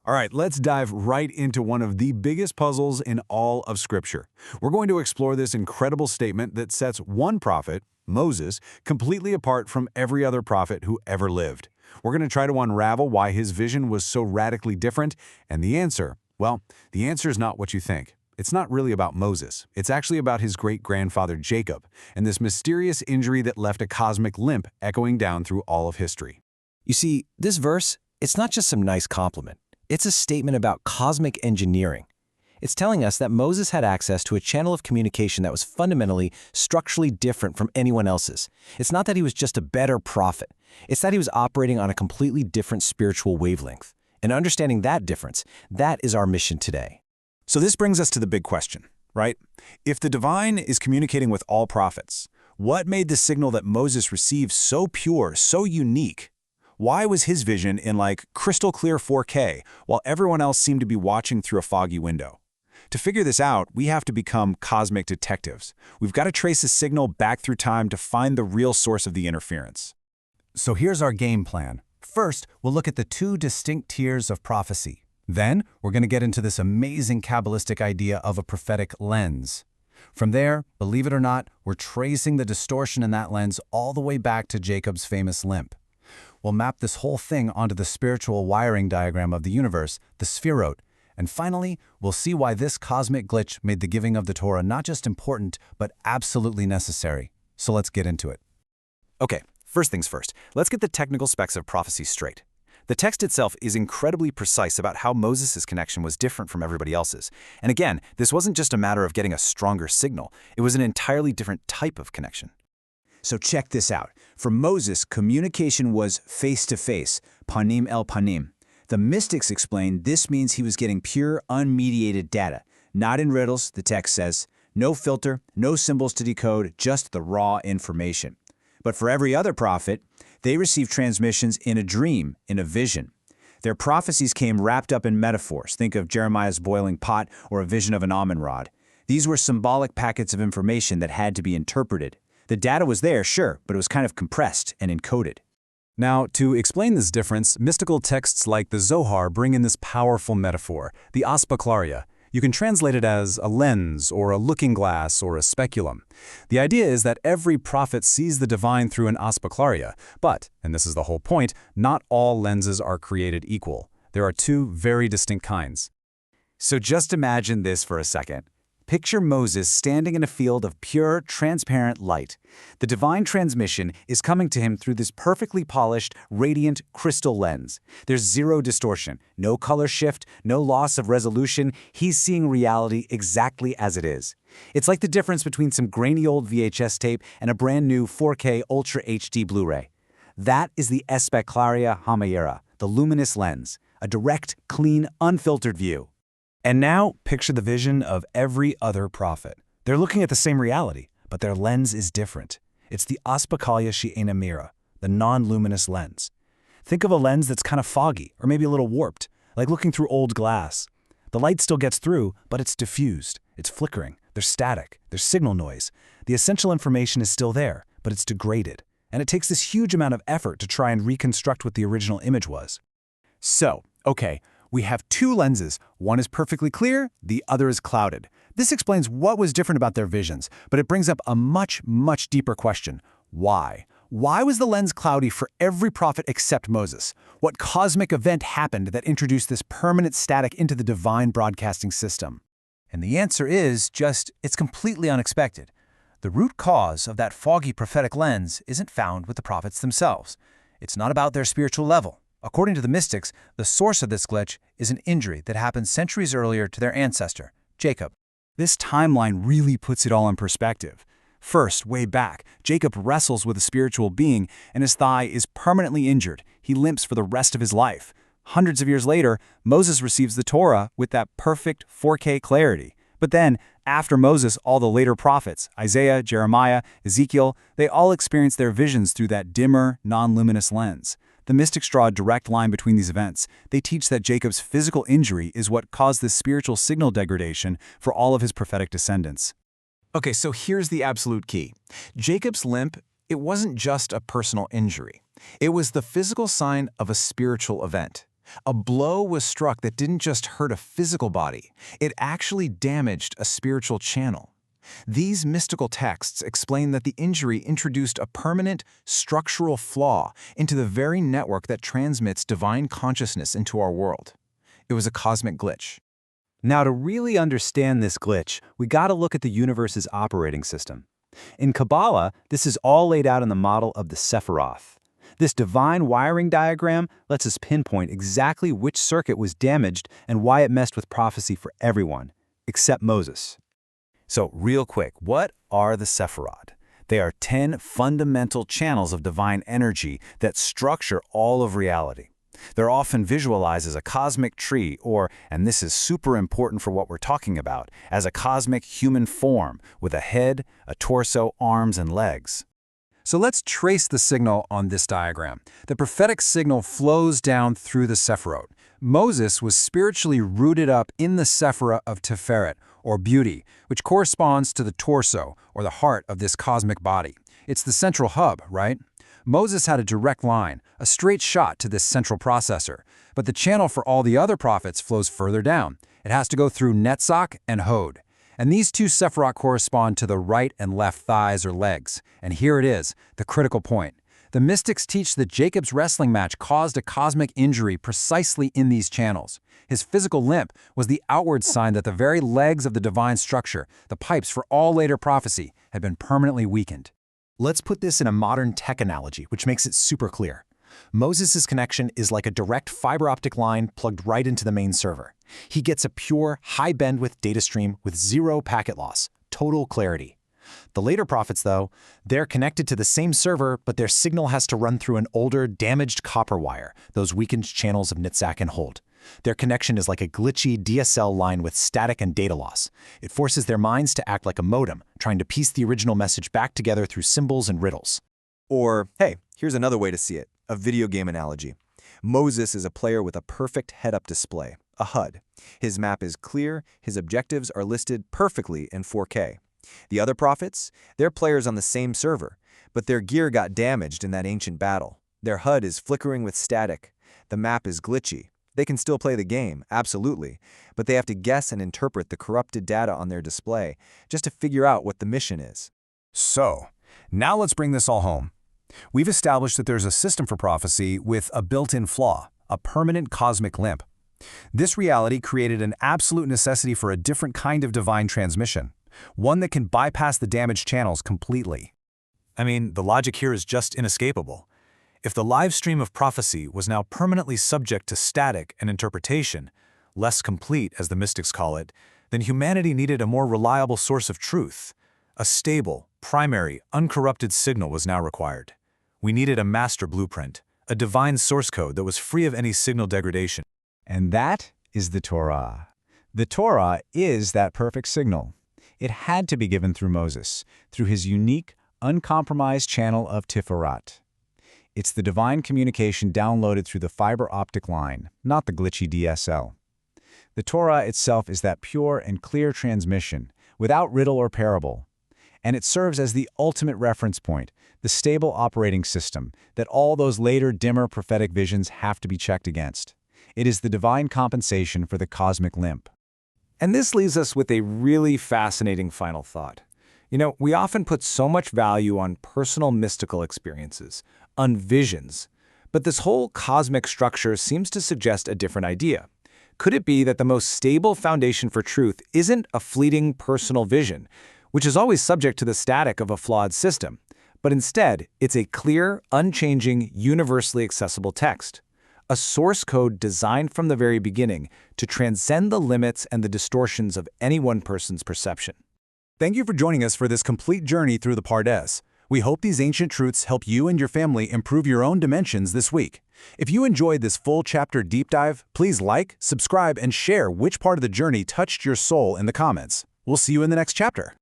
All right, let's dive right into one of the biggest puzzles in all of Scripture. We're going to explore this incredible statement that sets one prophet, Moses, completely apart from every other prophet who ever lived. We're going to try to unravel why his vision was so radically different, and the answer, well, the answer is not what you think. It's not really about Moses. It's actually about his great-grandfather Jacob, and this mysterious injury that left a cosmic limp echoing down through all of history. You see, this verse, it's not just some nice compliment. It's a statement about cosmic engineering. It's telling us that Moses had access to a channel of communication that was fundamentally, structurally different from anyone else's. It's not that he was just a better prophet. It's that he was operating on a completely different spiritual wavelength. And understanding that difference, that is our mission today. So this brings us to the big question, right? If the divine is communicating with all prophets, what made the signal that Moses received so pure, so unique? Why was his vision in crystal clear 4K while everyone else seemed to be watching through a foggy window? To figure this out, we have to become cosmic detectives. We've got to trace a signal back through time to find the real source of the interference. So here's our game plan. First, we'll look at the two distinct tiers of prophecy. Then, we're going to get into this amazing Kabbalistic idea of a prophetic lens. From there, believe it or not, we're tracing the distortion in that lens all the way back to Jacob's famous limp. We'll map this whole thing onto the spiritual wiring diagram of the universe, the Sephirotic, and finally, we'll see why this cosmic glitch made the giving of the Torah not just important, but absolutely necessary. So let's get into it. Okay, first things first, let's get the technical specs of prophecy straight. The text itself is incredibly precise about how Moses' connection was different from everybody else's. And again, this wasn't just a matter of getting a stronger signal. It was an entirely different type of connection. So check this out. For Moses, communication was face-to-face, panim el panim. The mystics explain this means he was getting pure, unmediated data. Not in riddles, the text says. No filter, no symbols to decode, just the raw information. But for every other prophet, they received transmissions in a dream, in a vision. Their prophecies came wrapped up in metaphors. Think of Jeremiah's boiling pot or a vision of an almond rod. These were symbolic packets of information that had to be interpreted. The data was there, sure, but it was kind of compressed and encoded. Now, to explain this difference, mystical texts like the Zohar bring in this powerful metaphor, the aspaklaria. You can translate it as a lens, or a looking glass, or a speculum. The idea is that every prophet sees the divine through an aspaklaria, but, and this is the whole point, not all lenses are created equal. There are two very distinct kinds. So just imagine this for a second. Picture Moses standing in a field of pure, transparent light. The divine transmission is coming to him through this perfectly polished, radiant crystal lens. There's zero distortion, no color shift, no loss of resolution. He's seeing reality exactly as it is. It's like the difference between some grainy old VHS tape and a brand new 4K Ultra HD Blu-ray. That is the Espeklaria Hamayera, the luminous lens, a direct, clean, unfiltered view. And now, picture the vision of every other prophet. They're looking at the same reality, but their lens is different. It's the aspakalya she'ena mira, the non-luminous lens. Think of a lens that's kind of foggy, or maybe a little warped, like looking through old glass. The light still gets through, but it's diffused, it's flickering, there's static, there's signal noise. The essential information is still there, but it's degraded. And it takes this huge amount of effort to try and reconstruct what the original image was. So, okay, we have two lenses. One is perfectly clear, the other is clouded. This explains what was different about their visions, but it brings up a much, much deeper question. Why? Why was the lens cloudy for every prophet except Moses? What cosmic event happened that introduced this permanent static into the divine broadcasting system? And the answer is it's completely unexpected. The root cause of that foggy prophetic lens isn't found with the prophets themselves. It's not about their spiritual level. According to the mystics, the source of this glitch is an injury that happened centuries earlier to their ancestor, Jacob. This timeline really puts it all in perspective. First, way back, Jacob wrestles with a spiritual being, and his thigh is permanently injured. He limps for the rest of his life. Hundreds of years later, Moses receives the Torah with that perfect 4K clarity. But then, after Moses, all the later prophets, Isaiah, Jeremiah, Ezekiel, they all experience their visions through that dimmer, non-luminous lens. The mystics draw a direct line between these events. They teach that Jacob's physical injury is what caused this spiritual signal degradation for all of his prophetic descendants. Okay, so here's the absolute key. Jacob's limp, it wasn't just a personal injury. It was the physical sign of a spiritual event. A blow was struck that didn't just hurt a physical body, it actually damaged a spiritual channel. These mystical texts explain that the injury introduced a permanent, structural flaw into the very network that transmits divine consciousness into our world. It was a cosmic glitch. Now, to really understand this glitch, we gotta look at the universe's operating system. In Kabbalah, this is all laid out in the model of the Sephiroth. This divine wiring diagram lets us pinpoint exactly which circuit was damaged and why it messed with prophecy for everyone, except Moses. So, real quick, what are the Sephirotic? They are 10 fundamental channels of divine energy that structure all of reality. They're often visualized as a cosmic tree or, and this is super important for what we're talking about, as a cosmic human form with a head, a torso, arms, and legs. So let's trace the signal on this diagram. The prophetic signal flows down through the Sephirot. Moses was spiritually rooted up in the Sephirah of Tiferet, or beauty, which corresponds to the torso, or the heart of this cosmic body. It's the central hub, right? Moses had a direct line, a straight shot to this central processor, but the channel for all the other prophets flows further down. It has to go through Netzach and Hod. And these two Sephiroth correspond to the right and left thighs or legs. And here it is, the critical point. The mystics teach that Jacob's wrestling match caused a cosmic injury precisely in these channels. His physical limp was the outward sign that the very legs of the divine structure, the pipes for all later prophecy, had been permanently weakened. Let's put this in a modern tech analogy, which makes it super clear. Moses' connection is like a direct fiber optic line plugged right into the main server. He gets a pure, high bandwidth data stream with zero packet loss, total clarity. The later prophets, though, they're connected to the same server, but their signal has to run through an older, damaged copper wire, those weakened channels of Netzach and Hod. Their connection is like a glitchy DSL line with static and data loss. It forces their minds to act like a modem, trying to piece the original message back together through symbols and riddles. Or, hey, here's another way to see it, a video game analogy. Moses is a player with a perfect head-up display, a HUD. His map is clear, his objectives are listed perfectly in 4K. The other prophets, they're players on the same server, but their gear got damaged in that ancient battle. Their HUD is flickering with static. The map is glitchy. They can still play the game, absolutely, but they have to guess and interpret the corrupted data on their display just to figure out what the mission is. So, now let's bring this all home. We've established that there's a system for prophecy with a built-in flaw, a permanent cosmic limp. This reality created an absolute necessity for a different kind of divine transmission, one that can bypass the damaged channels completely. I mean, the logic here is just inescapable. If the live stream of prophecy was now permanently subject to static and interpretation, less complete as the mystics call it, then humanity needed a more reliable source of truth. A stable, primary, uncorrupted signal was now required. We needed a master blueprint, a divine source code that was free of any signal degradation. And that is the Torah. The Torah is that perfect signal. It had to be given through Moses, through his unique, uncompromised channel of Tiferet. It's the divine communication downloaded through the fiber optic line, not the glitchy DSL. The Torah itself is that pure and clear transmission, without riddle or parable. And it serves as the ultimate reference point, the stable operating system that all those later dimmer prophetic visions have to be checked against. It is the divine compensation for the cosmic limp. And this leaves us with a really fascinating final thought. You know, we often put so much value on personal mystical experiences, on visions, but this whole cosmic structure seems to suggest a different idea. Could it be that the most stable foundation for truth isn't a fleeting personal vision, which is always subject to the static of a flawed system, but instead it's a clear, unchanging, universally accessible text? A source code designed from the very beginning to transcend the limits and the distortions of any one person's perception. Thank you for joining us for this complete journey through the Pardes. We hope these ancient truths help you and your family improve your own dimensions this week. If you enjoyed this full chapter deep dive, please like, subscribe, and share which part of the journey touched your soul in the comments. We'll see you in the next chapter.